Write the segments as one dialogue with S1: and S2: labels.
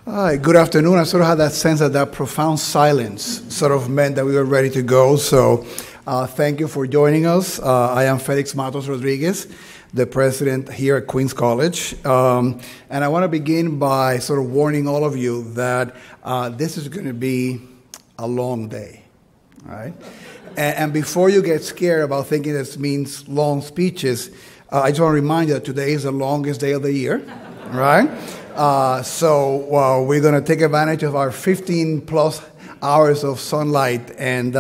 S1: Hi, good afternoon. I sort of had that sense that profound silence sort of meant that we were ready to go. So thank you for joining us. I am Felix Matos Rodriguez, the president here at Queens College. And I want to begin by sort of warning all of you that this is going to be a long day, right? And before you get scared about thinking this means long speeches, I just want to remind you that today is the longest day of the year, right? So we're going to take advantage of our 15 plus hours of sunlight and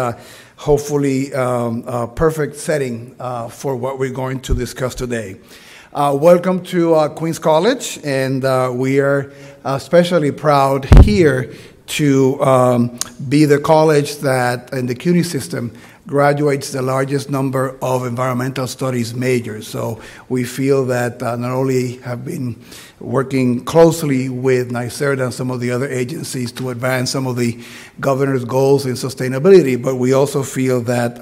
S1: hopefully a perfect setting for what we're going to discuss today. Welcome to Queens College, and we are especially proud here to be the college that in the CUNY system graduates the largest number of environmental studies majors. So we feel that not only have been working closely with NYSERDA and some of the other agencies to advance some of the governor's goals in sustainability, but we also feel that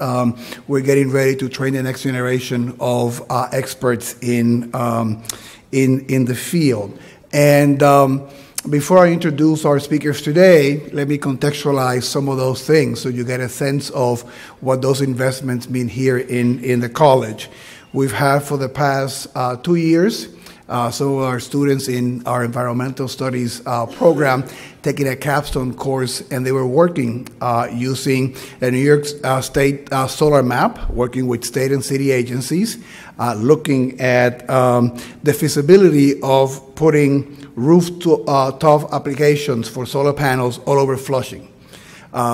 S1: we're getting ready to train the next generation of experts in the field. And before I introduce our speakers today, let me contextualize some of those things so you get a sense of what those investments mean here in the college. We've had for the past 2 years some of our students in our environmental studies program taking a capstone course, and they were working using a New York State solar map, working with state and city agencies, looking at the feasibility of putting rooftop applications for solar panels all over Flushing.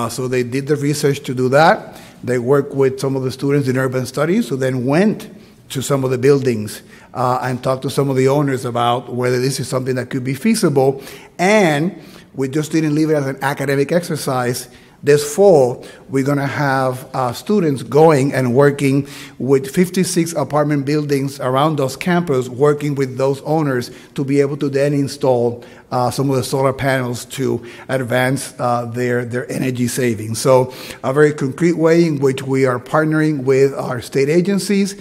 S1: So they did the research to do that. They worked with some of the students in urban studies who then went to some of the buildings and talked to some of the owners about whether this is something that could be feasible. And we just didn't leave it as an academic exercise. This fall, we're going to have students going and working with 56 apartment buildings around those campuses, working with those owners to be able to then install some of the solar panels to advance their energy savings. So a very concrete way in which we are partnering with our state agencies,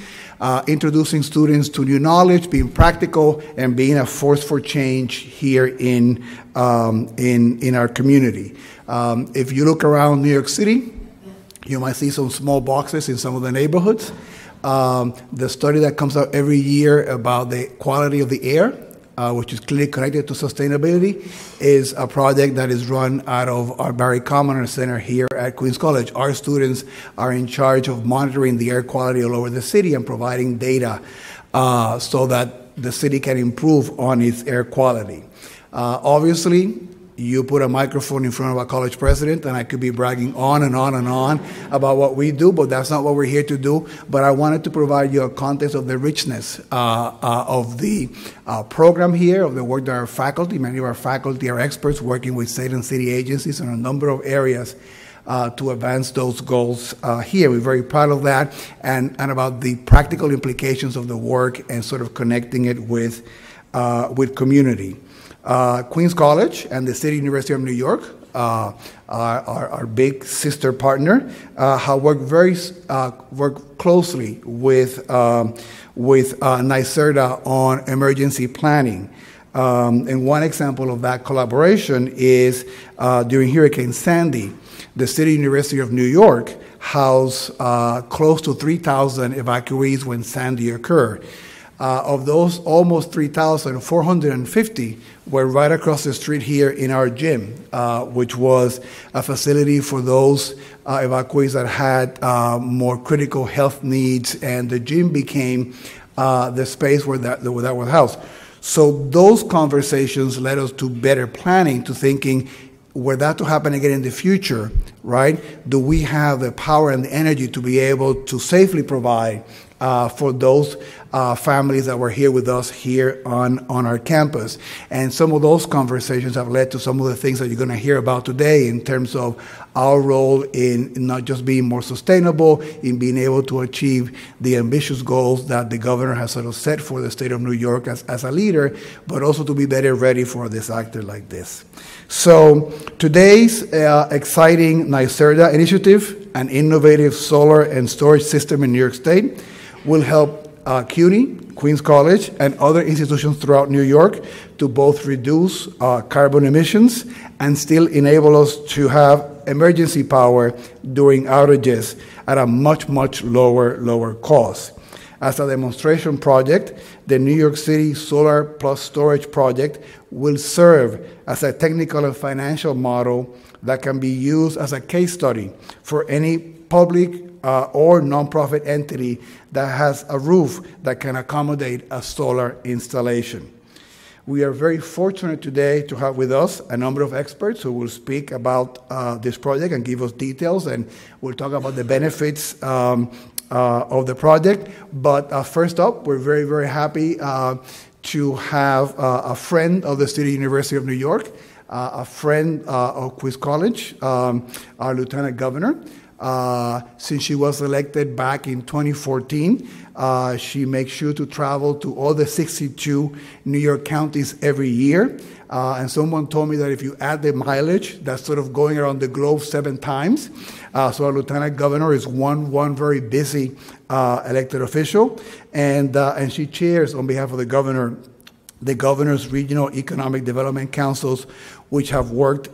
S1: introducing students to new knowledge, being practical, and being a force for change here in our community. If you look around New York City, you might see some small boxes in some of the neighborhoods. The study that comes out every year about the quality of the air, which is clearly connected to sustainability, is a project that is run out of our Barry Commoner Center here at Queens College. Our students are in charge of monitoring the air quality all over the city and providing data so that the city can improve on its air quality. Obviously, you put a microphone in front of a college president, and I could be bragging on and on and on about what we do, but that's not what we're here to do. But I wanted to provide you a context of the richness of the program here, of the work that our faculty, many of our faculty are experts working with state and city agencies in a number of areas to advance those goals here. We're very proud of that, and about the practical implications of the work and sort of connecting it with community. Queens College and the City University of New York, our big sister partner, have worked closely with NYSERDA on emergency planning. And one example of that collaboration is during Hurricane Sandy, the City University of New York housed close to 3,000 evacuees when Sandy occurred. Of those almost 3,000, 450 were right across the street here in our gym, which was a facility for those evacuees that had more critical health needs, and the gym became the space where that was housed. So those conversations led us to better planning, to thinking, were that to happen again in the future, right, do we have the power and the energy to be able to safely provide for those families that were here with us here on our campus? And some of those conversations have led to some of the things that you're going to hear about today in terms of our role in not just being more sustainable, in being able to achieve the ambitious goals that the governor has sort of set for the state of New York as a leader, but also to be better ready for a disaster like this. So today's exciting NYSERDA initiative, an innovative solar and storage system in New York State, will help CUNY, Queens College and other institutions throughout New York to both reduce carbon emissions and still enable us to have emergency power during outages at a much, much lower cost. As a demonstration project, the New York City Solar Plus Storage Project will serve as a technical and financial model that can be used as a case study for any public or nonprofit entity that has a roof that can accommodate a solar installation. We are very fortunate today to have with us a number of experts who will speak about this project and give us details, and we'll talk about the benefits of the project. But first up, we're very, very happy to have a friend of the City University of New York, a friend of Queens College, our Lieutenant Governor. Since she was elected back in 2014, she makes sure to travel to all the 62 New York counties every year. And someone told me that if you add the mileage, that's sort of going around the globe 7 times. So our Lieutenant Governor is one very busy elected official. And she chairs, on behalf of the governor's regional economic development councils, which have worked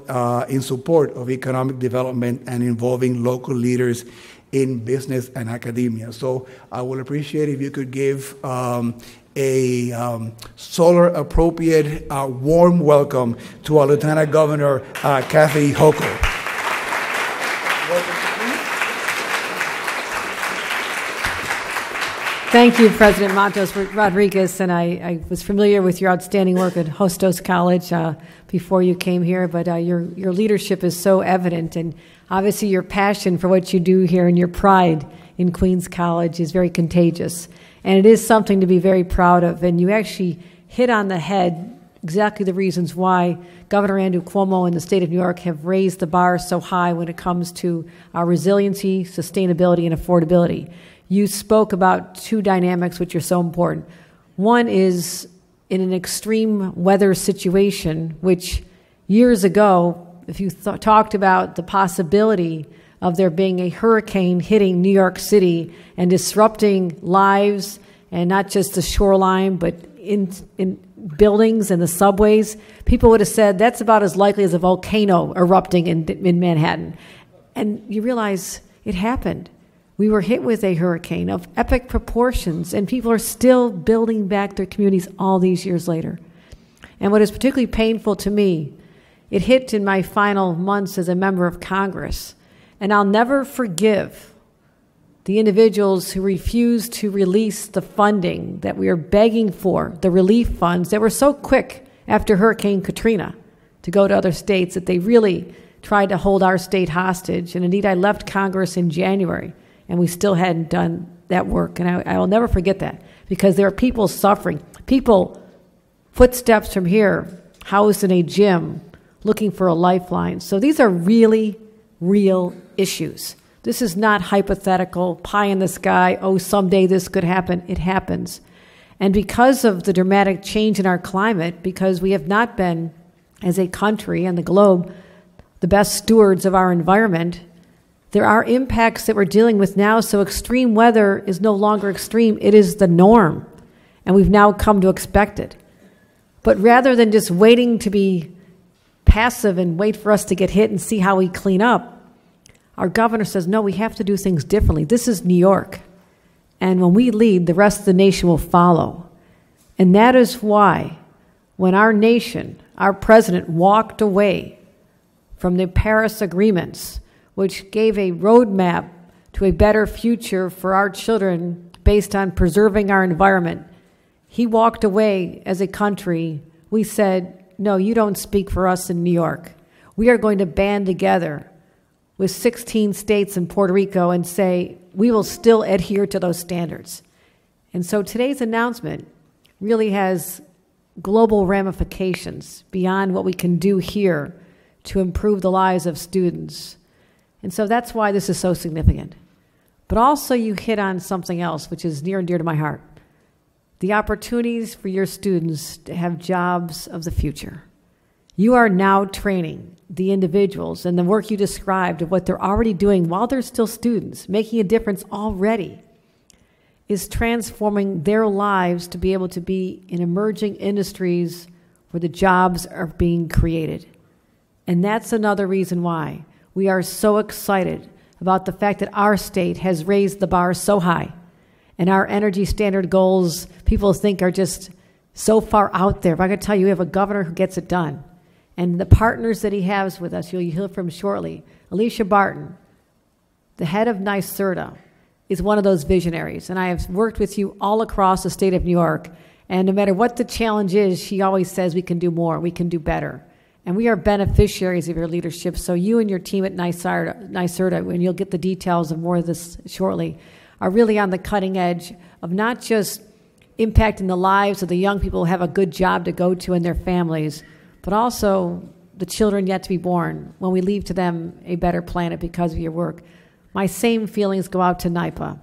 S1: in support of economic development and involving local leaders in business and academia. So I will appreciate if you could give a solar-appropriate, warm welcome to our Lieutenant Governor, Kathy Hochul.
S2: Thank you, President Matos Rodriguez, and I was familiar with your outstanding work at Hostos College before you came here, but your leadership is so evident, and obviously your passion for what you do here and your pride in Queens College is very contagious, and it is something to be very proud of, and you actually hit on the head exactly the reasons why Governor Cuomo and the state of New York have raised the bar so high when it comes to our resiliency, sustainability, and affordability. You spoke about 2 dynamics which are so important. One is in an extreme weather situation, which years ago, if you talked about the possibility of there being a hurricane hitting New York City and disrupting lives, and not just the shoreline, but in buildings and the subways, people would have said that's about as likely as a volcano erupting in Manhattan. And you realize it happened. We were hit with a hurricane of epic proportions, and people are still building back their communities all these years later. And what is particularly painful to me, it hit in my final months as a member of Congress, and I'll never forgive the individuals who refused to release the funding that we are begging for, the relief funds that were so quick after Hurricane Katrina to go to other states that they really tried to hold our state hostage. And indeed, I left Congress in January, and we still hadn't done that work. And I will never forget that, because there are people suffering, people footsteps from here, housed in a gym, looking for a lifeline. So these are really real issues. This is not hypothetical, pie in the sky, oh, someday this could happen. It happens. And because of the dramatic change in our climate, because we have not been, as a country and the globe, the best stewards of our environment, there are impacts that we're dealing with now, so extreme weather is no longer extreme. It is the norm, and we've now come to expect it. But rather than just waiting to be passive and wait for us to get hit and see how we clean up, our governor says, no, we have to do things differently. This is New York, and when we lead, the rest of the nation will follow. And that is why when our nation, our president, walked away from the Paris agreements, which gave a roadmap to a better future for our children based on preserving our environment, he walked away as a country. We said, no, you don't speak for us in New York. We are going to band together with 16 states and Puerto Rico and say, we will still adhere to those standards. And so today's announcement really has global ramifications beyond what we can do here to improve the lives of students. And so that's why this is so significant. But also you hit on something else, which is near and dear to my heart. The opportunities for your students to have jobs of the future. You are now training the individuals, and the work you described of what they're already doing while they're still students, making a difference already. is transforming their lives to be able to be in emerging industries where the jobs are being created. And that's another reason why we are so excited about the fact that our state has raised the bar so high, and our energy standard goals, people think, are just so far out there. But I can tell you, we have a governor who gets it done. And the partners that he has with us, you'll hear from shortly. Alicia Barton, the head of NYSERDA, is one of those visionaries. And I have worked with you all across the state of New York. And no matter what the challenge is, she always says we can do more, we can do better. And we are beneficiaries of your leadership. So you and your team at NYSERDA, and you'll get the details of more of this shortly, are really on the cutting edge of not just impacting the lives of the young people who have a good job to go to and their families, but also the children yet to be born when we leave to them a better planet because of your work. My same feelings go out to NYPA.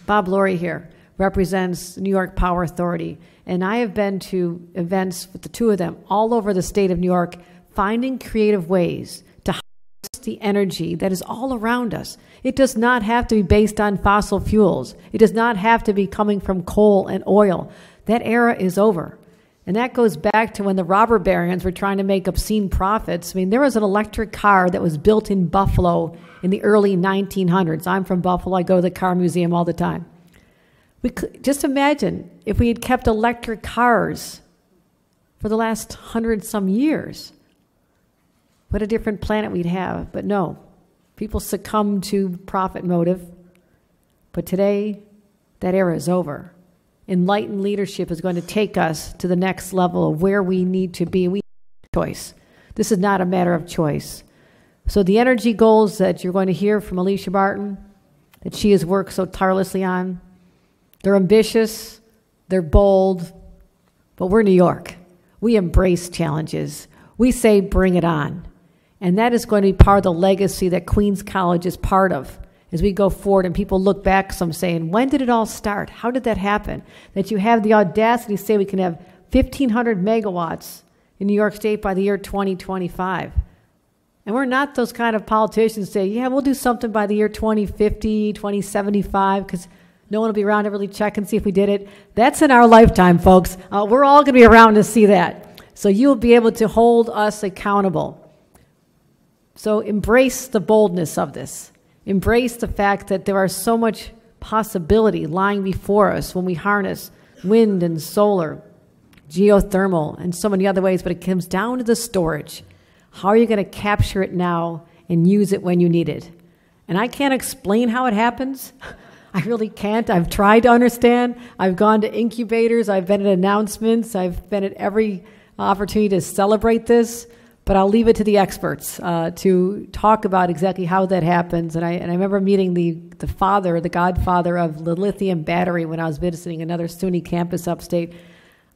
S2: Bob Lory here represents New York Power Authority, and I have been to events with the two of them all over the state of New York, finding creative ways to harness the energy that is all around us. It does not have to be based on fossil fuels. It does not have to be coming from coal and oil. That era is over. And that goes back to when the robber barons were trying to make obscene profits. I mean, there was an electric car that was built in Buffalo in the early 1900s. I'm from Buffalo. I go to the car museum all the time. Just imagine if we had kept electric cars for the last 100-some years. What a different planet we'd have. But no, people succumb to profit motive. But today, that era is over. Enlightened leadership is going to take us to the next level of where we need to be. We have a choice. This is not a matter of choice. So the energy goals that you're going to hear from Alicia Barton, that she has worked so tirelessly on, they're ambitious, they're bold, but we're New York. We embrace challenges. We say, bring it on. And that is going to be part of the legacy that Queens College is part of as we go forward, and people look back, some saying, when did it all start? How did that happen? That you have the audacity to say we can have 1,500 megawatts in New York State by the year 2025. And we're not those kind of politicians who say, yeah, we'll do something by the year 2050, 2075, because no one will be around to really check and see if we did it. That's in our lifetime, folks. We're all going to be around to see that. So you'll be able to hold us accountable. So embrace the boldness of this. Embrace the fact that there are so much possibility lying before us when we harness wind and solar, geothermal, and so many other ways, but it comes down to the storage. How are you going to capture it now and use it when you need it? And I can't explain how it happens. I really can't. I've tried to understand. I've gone to incubators. I've been at announcements. I've been at every opportunity to celebrate this. But I'll leave it to the experts to talk about exactly how that happens. And I remember meeting the father, the godfather of the lithium battery when I was visiting another SUNY campus upstate.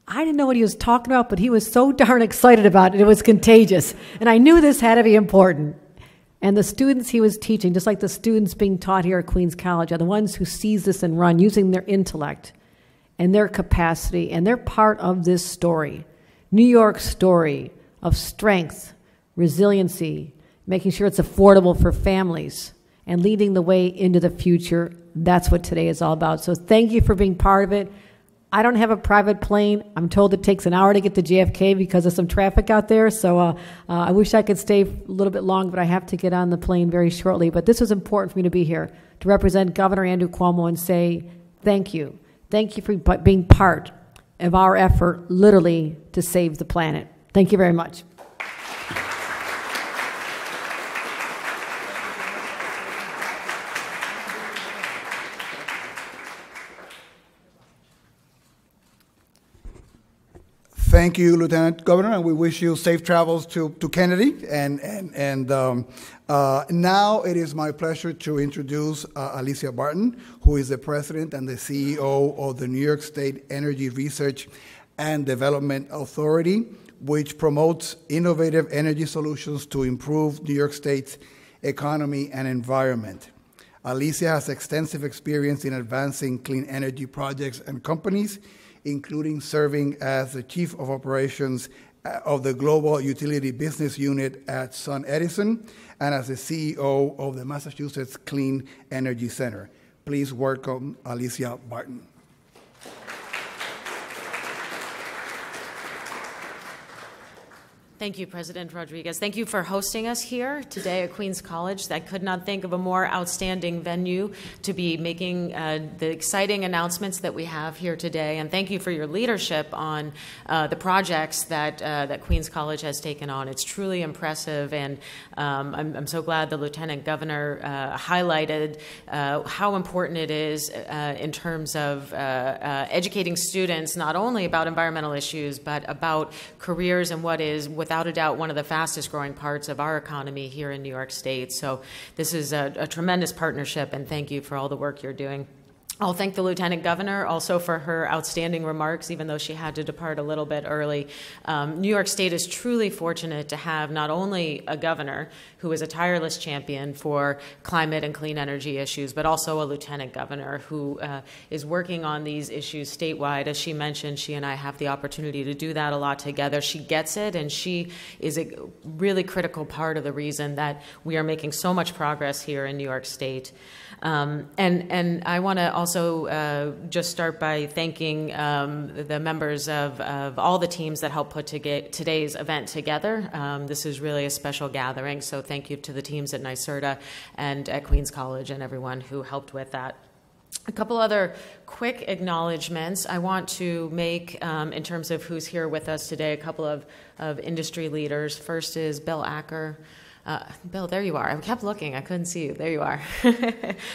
S2: I didn't know what he was talking about, but he was so darn excited about it. It was contagious. And I knew this had to be important. And the students he was teaching, just like the students being taught here at Queens College, are the ones who seize this and run using their intellect and their capacity. And they're part of this story, New York's story of strength, resiliency, making sure it's affordable for families, and leading the way into the future. That's what today is all about. So thank you for being part of it. I don't have a private plane. I'm told it takes an hour to get to JFK because of some traffic out there. So I wish I could stay a little bit longer, but I have to get on the plane very shortly. But this was important for me to be here to represent Governor Andrew Cuomo and say thank you. Thank you for being part of our effort, literally, to save the planet. Thank you very much.
S1: Thank you, Lieutenant Governor, and we wish you safe travels to Kennedy. Now it is my pleasure to introduce Alicia Barton, who is the President and the CEO of the New York State Energy Research and Development Authority, which promotes innovative energy solutions to improve New York State's economy and environment. Alicia has extensive experience in advancing clean energy projects and companies, including serving as the Chief of Operations of the Global Utility Business Unit at SunEdison and as the CEO of the Massachusetts Clean Energy Center. Please welcome Alicia Barton.
S3: Thank you, President Rodriguez. Thank you for hosting us here today at Queens College. I could not think of a more outstanding venue to be making the exciting announcements that we have here today. And thank you for your leadership on the projects that Queens College has taken on. It's truly impressive, and I'm so glad the Lieutenant Governor highlighted how important it is in terms of educating students not only about environmental issues, but about careers and what is, without a doubt, one of the fastest growing parts of our economy here in New York State. So this is a tremendous partnership, and thank you for all the work you're doing. I'll thank the Lieutenant Governor also for her outstanding remarks, even though she had to depart a little bit early. New York State is truly fortunate to have not only a governor who is a tireless champion for climate and clean energy issues, but also a lieutenant governor who is working on these issues statewide. As she mentioned, she and I have the opportunity to do that a lot together. She gets it, and she is a really critical part of the reason that we are making so much progress here in New York State. And I want to also just start by thanking the members of all the teams that helped put today's event together. This is really a special gathering, so thank you to the teams at NYSERDA and at Queens College and everyone who helped with that. A couple other quick acknowledgments I want to make in terms of who's here with us today, a couple of industry leaders. First is Bill Acker. Bill, there you are. I kept looking. I couldn't see you. There you are.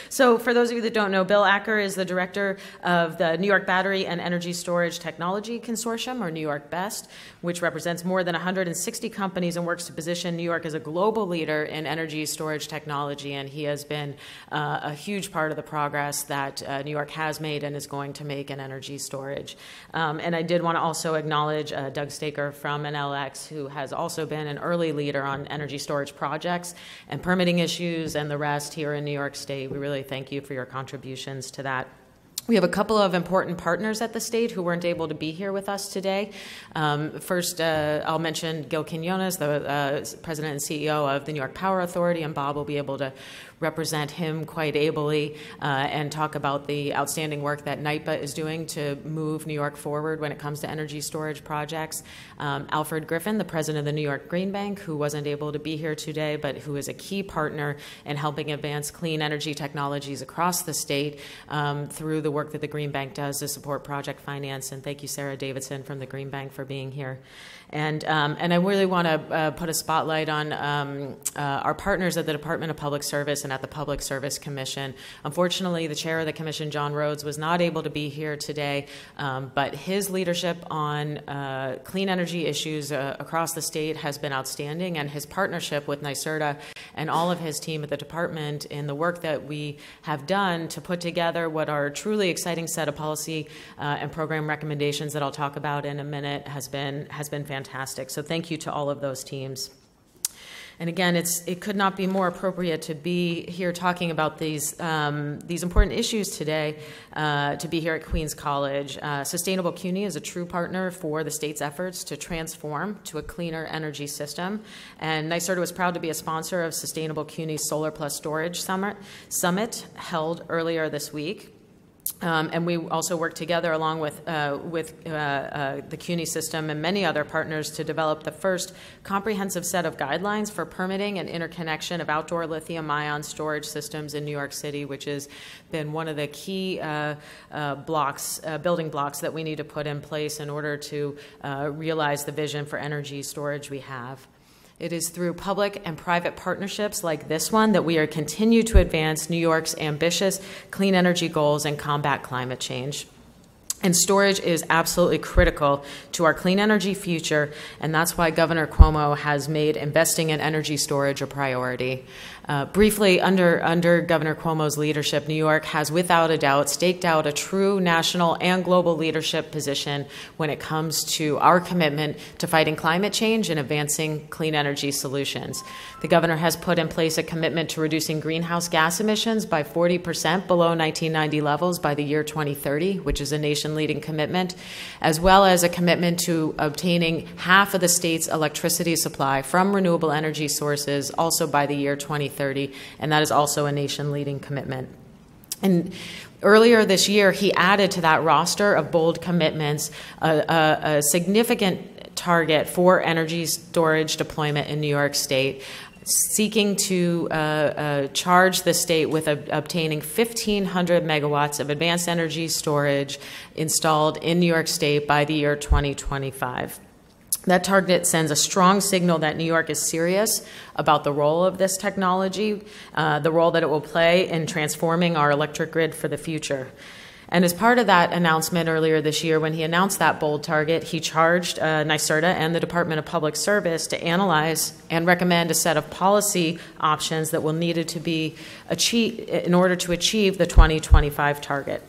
S3: So for those of you that don't know, Bill Acker is the director of the New York Battery and Energy Storage Technology Consortium, or New York BEST, which represents more than 160 companies and works to position New York as a global leader in energy storage technology. And he has been a huge part of the progress that New York has made and is going to make in energy storage. And I did want to also acknowledge Doug Staker from NLX, who has also been an early leader on energy storage projects and permitting issues and the rest here in New York State. We really thank you for your contributions to that. We have a couple of important partners at the state who weren't able to be here with us today. First, I'll mention Gil Quinones, the president and CEO of the New York Power Authority, and Bob will be able to represent him quite ably and talk about the outstanding work that NYPA is doing to move New York forward when it comes to energy storage projects. Alfred Griffin, the president of the New York Green Bank, who wasn't able to be here today, but who is a key partner in helping advance clean energy technologies across the state through the work that the Green Bank does to support project finance. And thank you, Sarah Davidson from the Green Bank, for being here. And I really want to put a spotlight on our partners at the Department of Public Service and at the Public Service Commission. Unfortunately, the chair of the commission, John Rhodes, was not able to be here today, but his leadership on clean energy issues across the state has been outstanding, and his partnership with NYSERDA and all of his team at the department in the work that we have done to put together what are truly exciting set of policy and program recommendations that I'll talk about in a minute has been fantastic. So thank you to all of those teams. And again, it could not be more appropriate to be here talking about these important issues today, to be here at Queens College. Sustainable CUNY is a true partner for the state's efforts to transform to a cleaner energy system. And NYSERDA was proud to be a sponsor of Sustainable CUNY's Solar Plus Storage Summit held earlier this week. And we also work together along with the CUNY system and many other partners to develop the first comprehensive set of guidelines for permitting and interconnection of outdoor lithium-ion storage systems in New York City, which has been one of the key building blocks that we need to put in place in order to realize the vision for energy storage we have. It is through public and private partnerships like this one that we are continue to advance New York's ambitious clean energy goals and combat climate change. And storage is absolutely critical to our clean energy future, and that's why Governor Cuomo has made investing in energy storage a priority. Briefly, under Governor Cuomo's leadership, New York has without a doubt staked out a true national and global leadership position when it comes to our commitment to fighting climate change and advancing clean energy solutions. The governor has put in place a commitment to reducing greenhouse gas emissions by 40% below 1990 levels by the year 2030, which is a nation-leading commitment, as well as a commitment to obtaining half of the state's electricity supply from renewable energy sources also by the year 2030, and that is also a nation-leading commitment. And earlier this year, he added to that roster of bold commitments a significant target for energy storage deployment in New York State, seeking to charge the state with obtaining 1,500 megawatts of advanced energy storage installed in New York State by the year 2025. That target sends a strong signal that New York is serious about the role of this technology, the role that it will play in transforming our electric grid for the future. And as part of that announcement earlier this year, when he announced that bold target, he charged NYSERDA and the Department of Public Service to analyze and recommend a set of policy options that will needed to be achieved in order to achieve the 2025 target.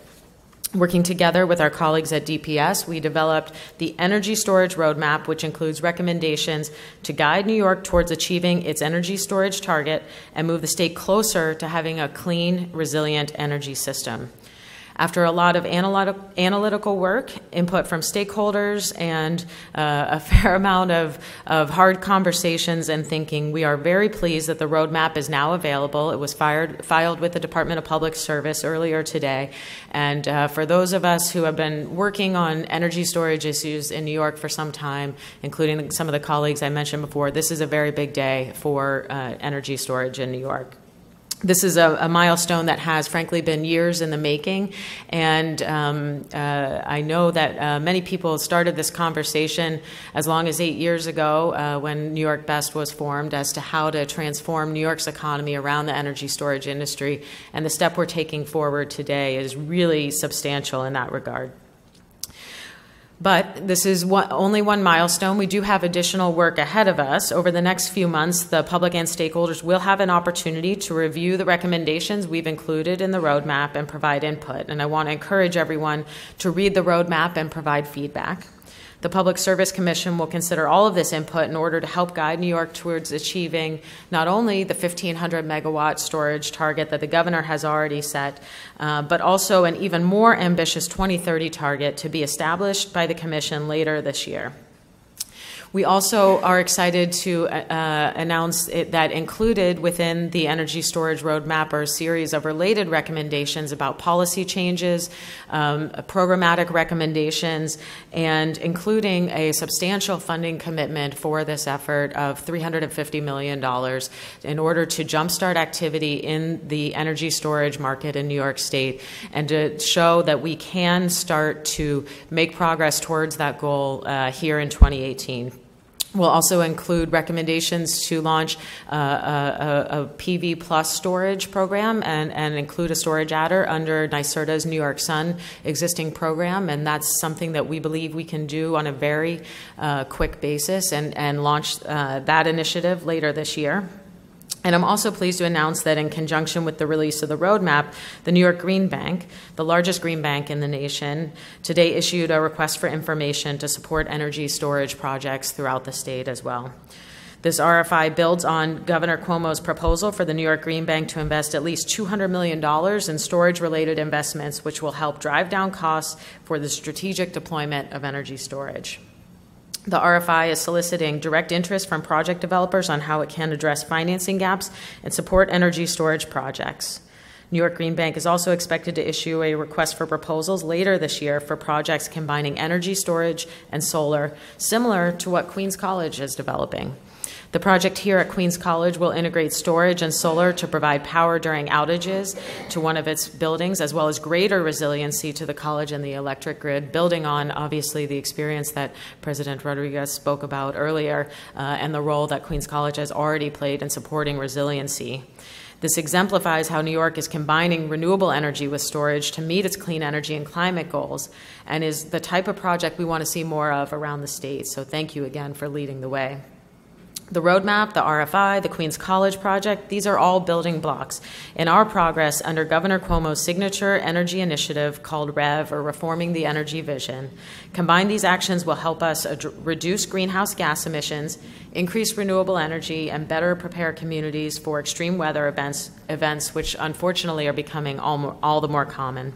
S3: Working together with our colleagues at DPS, we developed the Energy Storage Roadmap, which includes recommendations to guide New York towards achieving its energy storage target and move the state closer to having a clean, resilient energy system. After a lot of analytical work, input from stakeholders, and a fair amount of hard conversations and thinking, we are very pleased that the roadmap is now available. It was filed with the Department of Public Service earlier today. And for those of us who have been working on energy storage issues in New York for some time, including some of the colleagues I mentioned before, this is a very big day for energy storage in New York. This is a milestone that has, frankly, been years in the making, and I know that many people started this conversation as long as 8 years ago when New York Best was formed as to how to transform New York's economy around the energy storage industry, and the step we're taking forward today is really substantial in that regard. But this is only one milestone. We do have additional work ahead of us. Over the next few months, the public and stakeholders will have an opportunity to review the recommendations we've included in the roadmap and provide input. And I want to encourage everyone to read the roadmap and provide feedback. The Public Service Commission will consider all of this input in order to help guide New York towards achieving not only the 1,500 megawatt storage target that the governor has already set, but also an even more ambitious 2030 target to be established by the Commission later this year. We also are excited to announce that included within the energy storage roadmap are a series of related recommendations about policy changes, programmatic recommendations, and including a substantial funding commitment for this effort of $350 million in order to jumpstart activity in the energy storage market in New York State and to show that we can start to make progress towards that goal here in 2018. We'll also include recommendations to launch a PV plus storage program and include a storage adder under NYSERDA's New York Sun existing program, and that's something that we believe we can do on a very quick basis and launch that initiative later this year. And I'm also pleased to announce that in conjunction with the release of the roadmap, the New York Green Bank, the largest green bank in the nation, today issued a request for information to support energy storage projects throughout the state as well. This RFI builds on Governor Cuomo's proposal for the New York Green Bank to invest at least $200 million in storage-related investments, which will help drive down costs for the strategic deployment of energy storage. The RFI is soliciting direct interest from project developers on how it can address financing gaps and support energy storage projects. New York Green Bank is also expected to issue a request for proposals later this year for projects combining energy storage and solar, similar to what Queens College is developing. The project here at Queens College will integrate storage and solar to provide power during outages to one of its buildings, as well as greater resiliency to the college and the electric grid, building on, obviously, the experience that President Rodriguez spoke about earlier and the role that Queens College has already played in supporting resiliency. This exemplifies how New York is combining renewable energy with storage to meet its clean energy and climate goals, and is the type of project we want to see more of around the state. So thank you again for leading the way. The roadmap, the RFI, the Queens College project, these are all building blocks in our progress under Governor Cuomo's signature energy initiative called REV, or Reforming the Energy Vision. Combined, these actions will help us reduce greenhouse gas emissions, increase renewable energy, and better prepare communities for extreme weather events which unfortunately are becoming all the more common.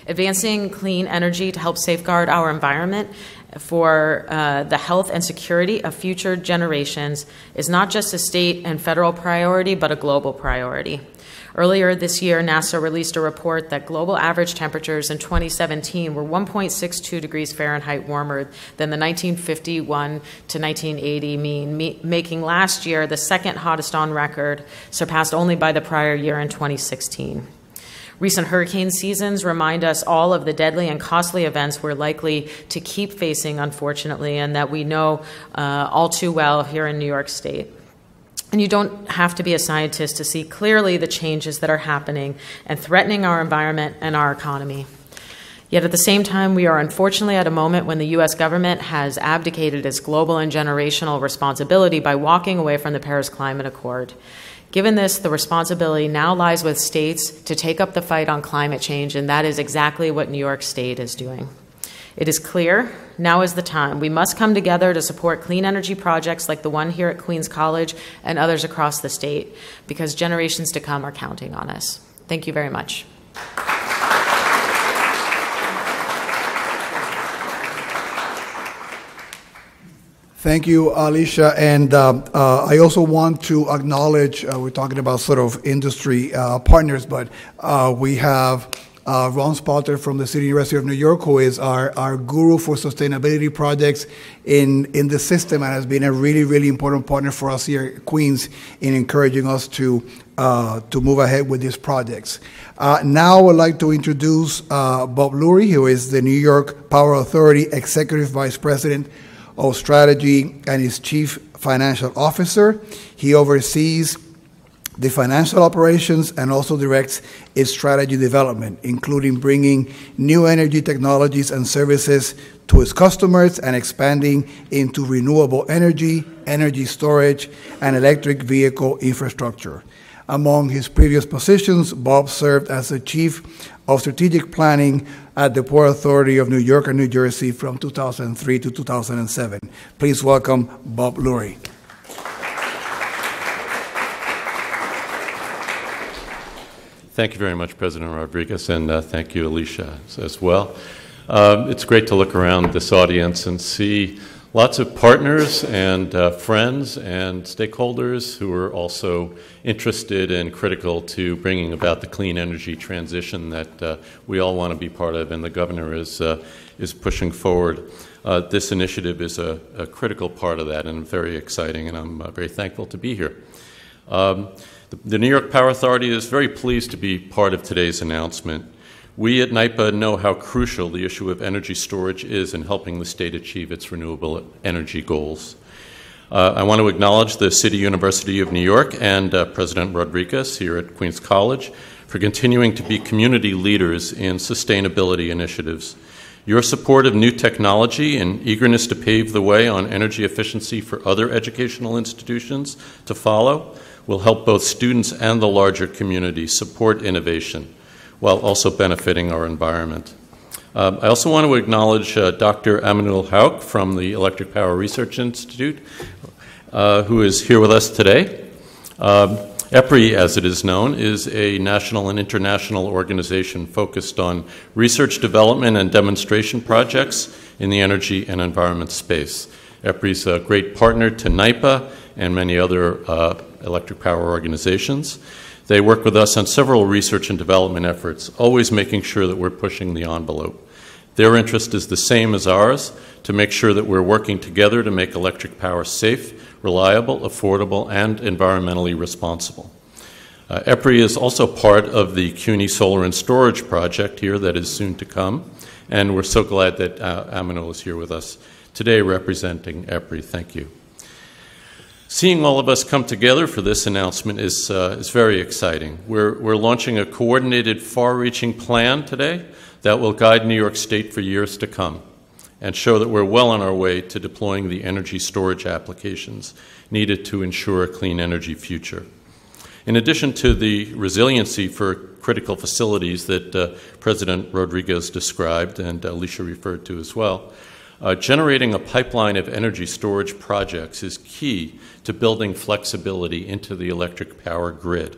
S3: Advancing clean energy to help safeguard our environment for the health and security of future generations is not just a state and federal priority, but a global priority. Earlier this year, NASA released a report that global average temperatures in 2017 were 1.62 degrees Fahrenheit warmer than the 1951 to 1980 mean, making last year the second hottest on record, surpassed only by the prior year in 2016. Recent hurricane seasons remind us all of the deadly and costly events we're likely to keep facing, unfortunately, and that we know all too well here in New York State. And you don't have to be a scientist to see clearly the changes that are happening and threatening our environment and our economy. Yet at the same time, we are unfortunately at a moment when the U.S. government has abdicated its global and generational responsibility by walking away from the Paris Climate Accord. Given this, the responsibility now lies with states to take up the fight on climate change, and that is exactly what New York State is doing. It is clear, now is the time. We must come together to support clean energy projects like the one here at Queens College and others across the state, because generations to come are counting on us. Thank you very much.
S1: Thank you, Alicia. And I also want to acknowledge, we're talking about sort of industry partners, but we have Ron Spalter from the City University of New York, who is our guru for sustainability projects in the system and has been a really, really important partner for us here at Queens in encouraging us to move ahead with these projects. Now I would like to introduce Bob Lory, who is the New York Power Authority Executive Vice President of Strategy and is Chief Financial Officer. He oversees the financial operations and also directs its strategy development, including bringing new energy technologies and services to its customers and expanding into renewable energy, energy storage, and electric vehicle infrastructure. Among his previous positions, Bob served as the Chief of Strategic Planning at the Port Authority of New York and New Jersey from 2003 to 2007. Please welcome Bob Lory.
S4: Thank you very much, President Rodriguez, and thank you, Alicia, as well. It's great to look around this audience and see lots of partners and friends and stakeholders who are also interested and critical to bringing about the clean energy transition that we all want to be part of, and the governor is pushing forward. This initiative is a critical part of that and very exciting, and I'm very thankful to be here. The New York Power Authority is very pleased to be part of today's announcement. We at NYPA know how crucial the issue of energy storage is in helping the state achieve its renewable energy goals. I want to acknowledge the City University of New York and President Rodriguez here at Queens College for continuing to be community leaders in sustainability initiatives. Your support of new technology and eagerness to pave the way on energy efficiency for other educational institutions to follow will help both students and the larger community support innovation, while also benefiting our environment. I also want to acknowledge Dr. Emanuel from the Electric Power Research Institute, who is here with us today. EPRI, as it is known, is a national and international organization focused on research, development, and demonstration projects in the energy and environment space. EPRI is a great partner to NYPA and many other electric power organizations. They work with us on several research and development efforts, always making sure that we're pushing the envelope. Their interest is the same as ours, to make sure that we're working together to make electric power safe, reliable, affordable, and environmentally responsible. EPRI is also part of the CUNY Solar and Storage project here that is soon to come, and we're so glad that Emanuel is here with us today representing EPRI. Thank you. Seeing all of us come together for this announcement is very exciting. We're launching a coordinated, far-reaching plan today that will guide New York State for years to come and show that we're well on our way to deploying the energy storage applications needed to ensure a clean energy future. In addition to the resiliency for critical facilities that President Rodriguez described and Alicia referred to as well, generating a pipeline of energy storage projects is key to building flexibility into the electric power grid.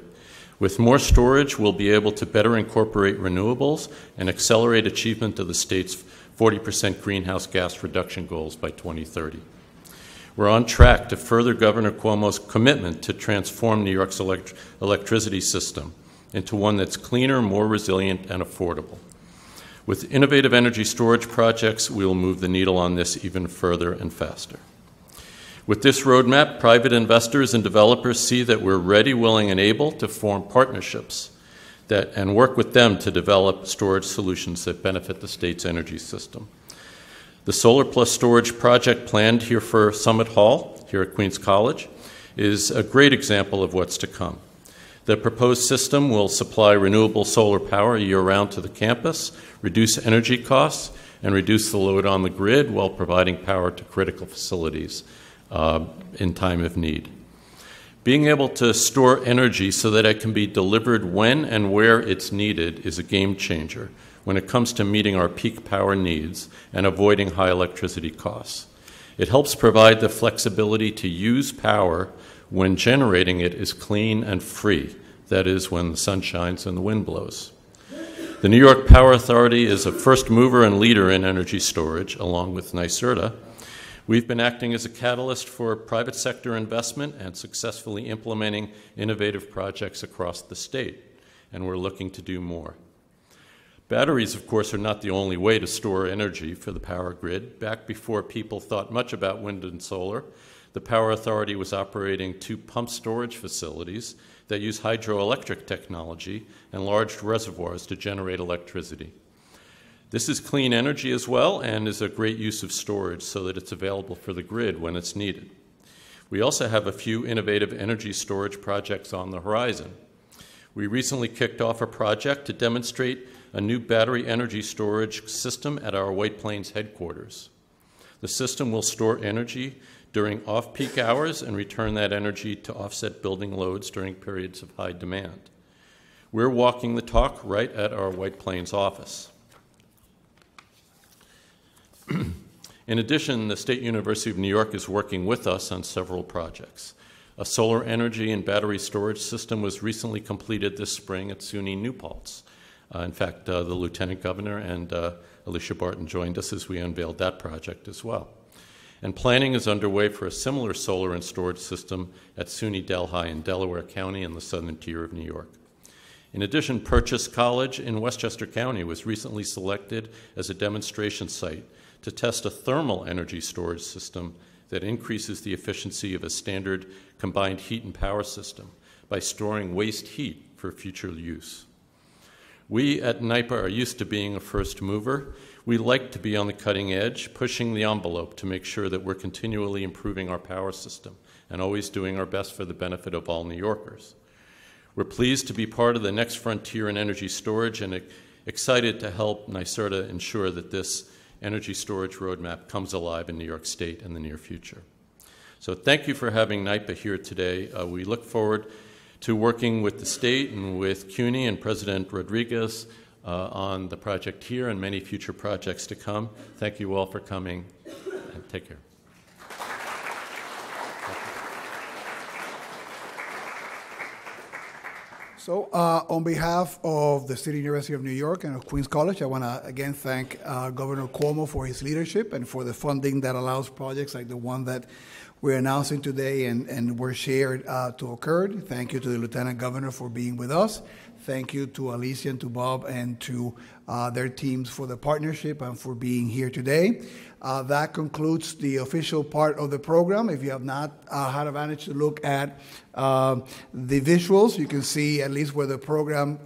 S4: With more storage, we'll be able to better incorporate renewables and accelerate achievement of the state's 40% greenhouse gas reduction goals by 2030. We're on track to further Governor Cuomo's commitment to transform New York's electricity system into one that's cleaner, more resilient, and affordable. With innovative energy storage projects, we will move the needle on this even further and faster. With this roadmap, private investors and developers see that we're ready, willing, and able to form partnerships and work with them to develop storage solutions that benefit the state's energy system. The Solar Plus Storage project planned here for Summit Hall, here at Queens College, is a great example of what's to come. The proposed system will supply renewable solar power year-round to the campus, reduce energy costs, and reduce the load on the grid while providing power to critical facilities in time of need. Being able to store energy so that it can be delivered when and where it's needed is a game changer when it comes to meeting our peak power needs and avoiding high electricity costs. It helps provide the flexibility to use power when generating it is clean and free, that is, when the sun shines and the wind blows. The New York Power Authority is a first mover and leader in energy storage, along with NYSERDA. We've been acting as a catalyst for private sector investment and successfully implementing innovative projects across the state, and we're looking to do more. Batteries, of course, are not the only way to store energy for the power grid. Back before people thought much about wind and solar, the Power Authority was operating 2 pump storage facilities that use hydroelectric technology and large reservoirs to generate electricity. This is clean energy as well and is a great use of storage so that it's available for the grid when it's needed. We also have a few innovative energy storage projects on the horizon. We recently kicked off a project to demonstrate a new battery energy storage system at our White Plains headquarters. The system will store energy during off-peak hours and return that energy to offset building loads during periods of high demand. We're walking the talk right at our White Plains office. In addition, the State University of New York is working with us on several projects. A solar energy and battery storage system was recently completed this spring at SUNY New Paltz. In fact, the Lieutenant Governor and Alicia Barton joined us as we unveiled that project as well. And planning is underway for a similar solar and storage system at SUNY Delhi in Delaware County in the southern tier of New York. In addition, Purchase College in Westchester County was recently selected as a demonstration site to test a thermal energy storage system that increases the efficiency of a standard combined heat and power system by storing waste heat for future use. We at NYPA are used to being a first mover. We like to be on the cutting edge, pushing the envelope to make sure that we're continually improving our power system and always doing our best for the benefit of all New Yorkers. We're pleased to be part of the next frontier in energy storage and excited to help NYSERDA ensure that this energy storage roadmap comes alive in New York State in the near future. So thank you for having NYPA here today. We look forward to working with the state and with CUNY and President Rodriguez on the project here and many future projects to come. Thank you all for coming, and take care.
S1: So on behalf of the State University of New York and of Queens College, I want to again thank Governor Cuomo for his leadership and for the funding that allows projects like the one that we're announcing today and were shared to occur. Thank you to the Lieutenant Governor for being with us. Thank you to Alicia and to Bob and to their teams for the partnership and for being here today. That concludes the official part of the program. If you have not had a chance to look at the visuals, you can see at least where the program,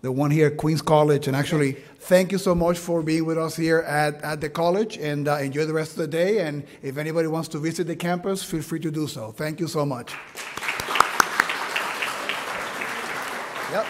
S1: the one here at Queens College, and actually thank you so much for being with us here at the college, and enjoy the rest of the day. And if anybody wants to visit the campus, feel free to do so. Thank you so much. Yep.